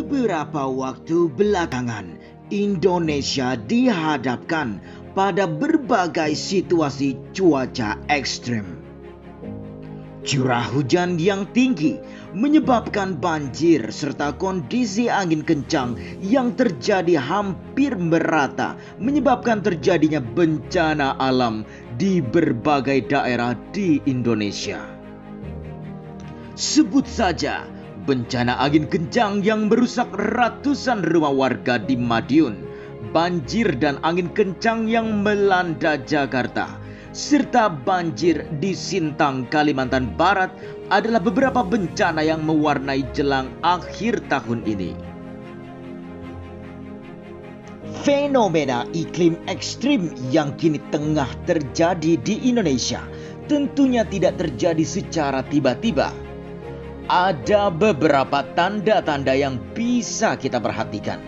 Beberapa waktu belakangan, Indonesia dihadapkan pada berbagai situasi cuaca ekstrem. Curah hujan yang tinggi menyebabkan banjir serta kondisi angin kencang yang terjadi hampir merata menyebabkan terjadinya bencana alam di berbagai daerah di Indonesia. Sebut saja bencana angin kencang yang merusak ratusan rumah warga di Madiun, banjir dan angin kencang yang melanda Jakarta, serta banjir di Sintang, Kalimantan Barat adalah beberapa bencana yang mewarnai jelang akhir tahun ini. Fenomena iklim ekstrim yang kini tengah terjadi di Indonesia tentunya tidak terjadi secara tiba-tiba. Ada beberapa tanda-tanda yang bisa kita perhatikan.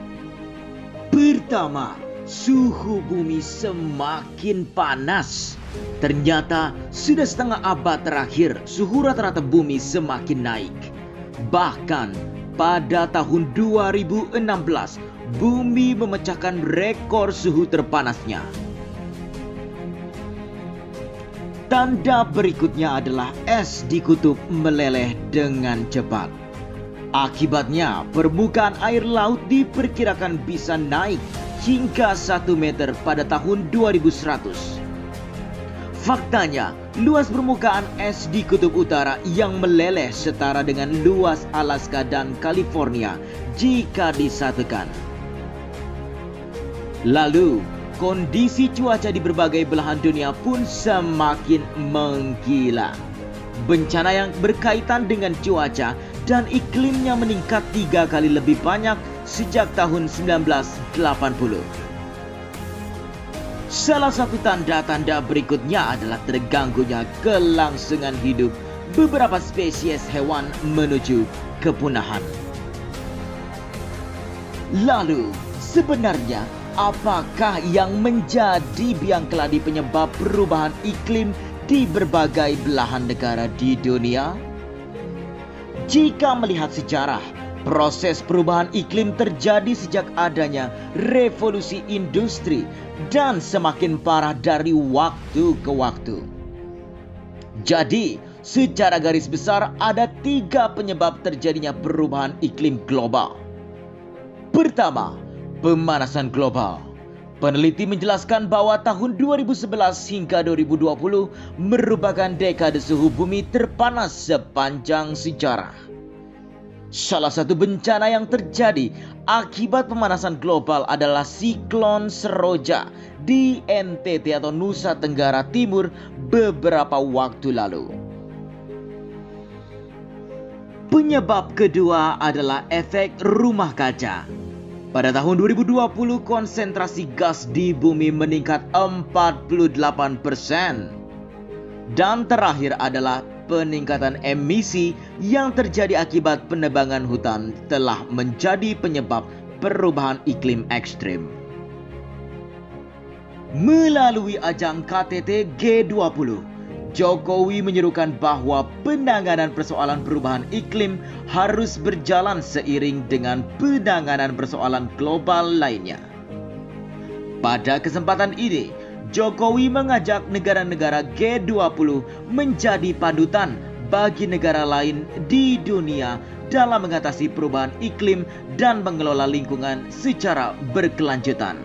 Pertama, suhu bumi semakin panas. Ternyata sudah setengah abad terakhir suhu rata-rata bumi semakin naik. Bahkan pada tahun 2016, bumi memecahkan rekor suhu terpanasnya. Tanda berikutnya adalah es di kutub meleleh dengan cepat. Akibatnya, permukaan air laut diperkirakan bisa naik hingga 1 meter pada tahun 2100. Faktanya, luas permukaan es di kutub utara yang meleleh setara dengan luas Alaska dan California jika disatukan. Lalu, kondisi cuaca di berbagai belahan dunia pun semakin menggila. Bencana yang berkaitan dengan cuaca dan iklimnya meningkat 3 kali lebih banyak sejak tahun 1980. Salah satu tanda-tanda berikutnya adalah terganggunya kelangsungan hidup beberapa spesies hewan menuju kepunahan. Lalu, sebenarnya apakah yang menjadi biang keladi penyebab perubahan iklim di berbagai belahan negara di dunia? Jika melihat sejarah, proses perubahan iklim terjadi sejak adanya revolusi industri dan semakin parah dari waktu ke waktu. Jadi, secara garis besar ada 3 penyebab terjadinya perubahan iklim global. Pertama, pemanasan global. Peneliti menjelaskan bahwa tahun 2011 hingga 2020 merupakan dekade suhu bumi terpanas sepanjang sejarah. Salah satu bencana yang terjadi akibat pemanasan global adalah siklon Seroja di NTT atau Nusa Tenggara Timur beberapa waktu lalu. Penyebab kedua adalah efek rumah kaca. Pada tahun 2020, konsentrasi gas di bumi meningkat 48%. Dan terakhir adalah peningkatan emisi yang terjadi akibat penebangan hutan telah menjadi penyebab perubahan iklim ekstrim. Melalui ajang KTT G20, Jokowi menyerukan bahwa penanganan persoalan perubahan iklim harus berjalan seiring dengan penanganan persoalan global lainnya. Pada kesempatan ini, Jokowi mengajak negara-negara G20 menjadi panutan bagi negara lain di dunia dalam mengatasi perubahan iklim dan mengelola lingkungan secara berkelanjutan.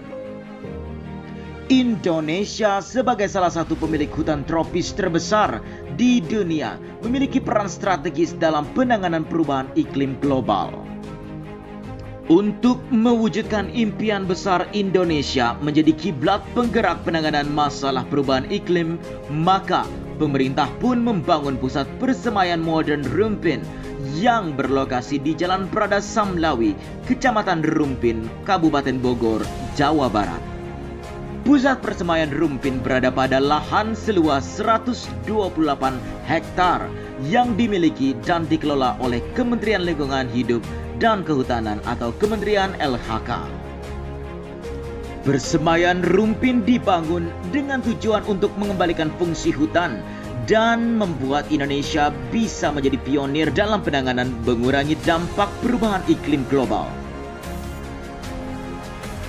Indonesia sebagai salah satu pemilik hutan tropis terbesar di dunia memiliki peran strategis dalam penanganan perubahan iklim global. Untuk mewujudkan impian besar Indonesia menjadi kiblat penggerak penanganan masalah perubahan iklim, maka pemerintah pun membangun pusat persemaian modern Rumpin yang berlokasi di Jalan Prada Samlawi, Kecamatan Rumpin, Kabupaten Bogor, Jawa Barat. Pusat persemaian Rumpin berada pada lahan seluas 128 hektar yang dimiliki dan dikelola oleh Kementerian Lingkungan Hidup dan Kehutanan atau Kementerian LHK. Persemaian Rumpin dibangun dengan tujuan untuk mengembalikan fungsi hutan dan membuat Indonesia bisa menjadi pionir dalam penanganan mengurangi dampak perubahan iklim global.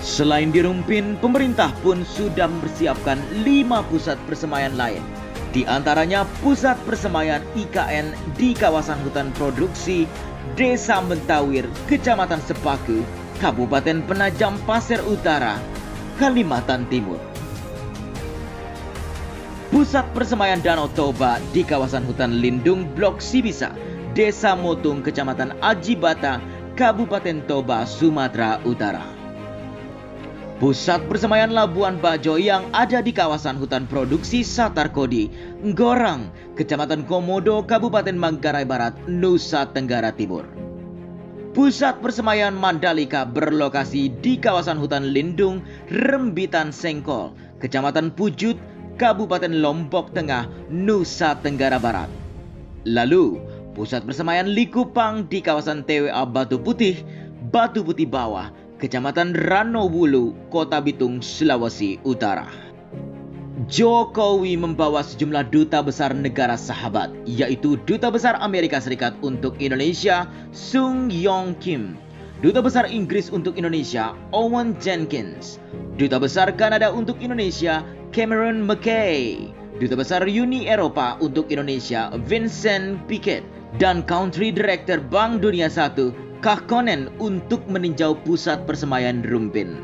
Selain di Rumpin, pemerintah pun sudah mempersiapkan 5 pusat persemaian lain. Di antaranya pusat persemaian IKN di kawasan hutan produksi Desa Mentawir, Kecamatan Sepaku, Kabupaten Penajam Pasir Utara, Kalimantan Timur. Pusat persemaian Danau Toba di kawasan hutan lindung Blok Sibisa, Desa Motung, Kecamatan Ajibata, Kabupaten Toba, Sumatera Utara. Pusat persemaian Labuan Bajo yang ada di kawasan hutan produksi Satarkodi, Ngorang, Kecamatan Komodo, Kabupaten Manggarai Barat, Nusa Tenggara Timur. Pusat persemaian Mandalika berlokasi di kawasan hutan lindung Rembitan Sengkol, Kecamatan Pujut, Kabupaten Lombok Tengah, Nusa Tenggara Barat. Lalu, pusat persemaian Likupang di kawasan TWA Batu Putih Bawah, Kecamatan Ranowulu, Kota Bitung, Sulawesi Utara. Jokowi membawa sejumlah duta besar negara sahabat, yaitu Duta Besar Amerika Serikat untuk Indonesia, Sung Yong Kim, Duta Besar Inggris untuk Indonesia, Owen Jenkins, Duta Besar Kanada untuk Indonesia, Cameron McKay, Duta Besar Uni Eropa untuk Indonesia, Vincent Piquet, dan Country Director Bank Dunia 1, Kakkonen untuk meninjau pusat persemaian Rumpin.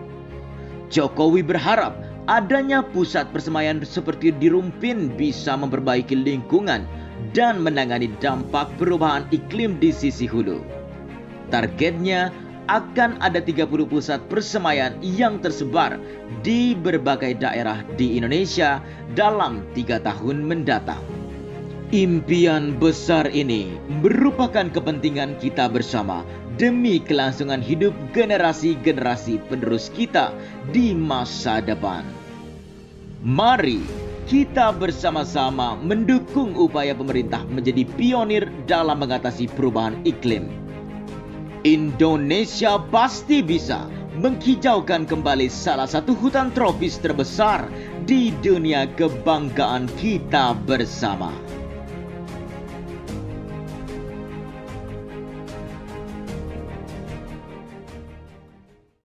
Jokowi berharap adanya pusat persemaian seperti di Rumpin bisa memperbaiki lingkungan dan menangani dampak perubahan iklim di sisi hulu. Targetnya akan ada 30 pusat persemaian yang tersebar di berbagai daerah di Indonesia dalam 3 tahun mendatang. Impian besar ini merupakan kepentingan kita bersama demi kelangsungan hidup generasi-generasi penerus kita di masa depan. Mari kita bersama-sama mendukung upaya pemerintah menjadi pionir dalam mengatasi perubahan iklim. Indonesia pasti bisa menghijaukan kembali salah satu hutan tropis terbesar di dunia kebanggaan kita bersama.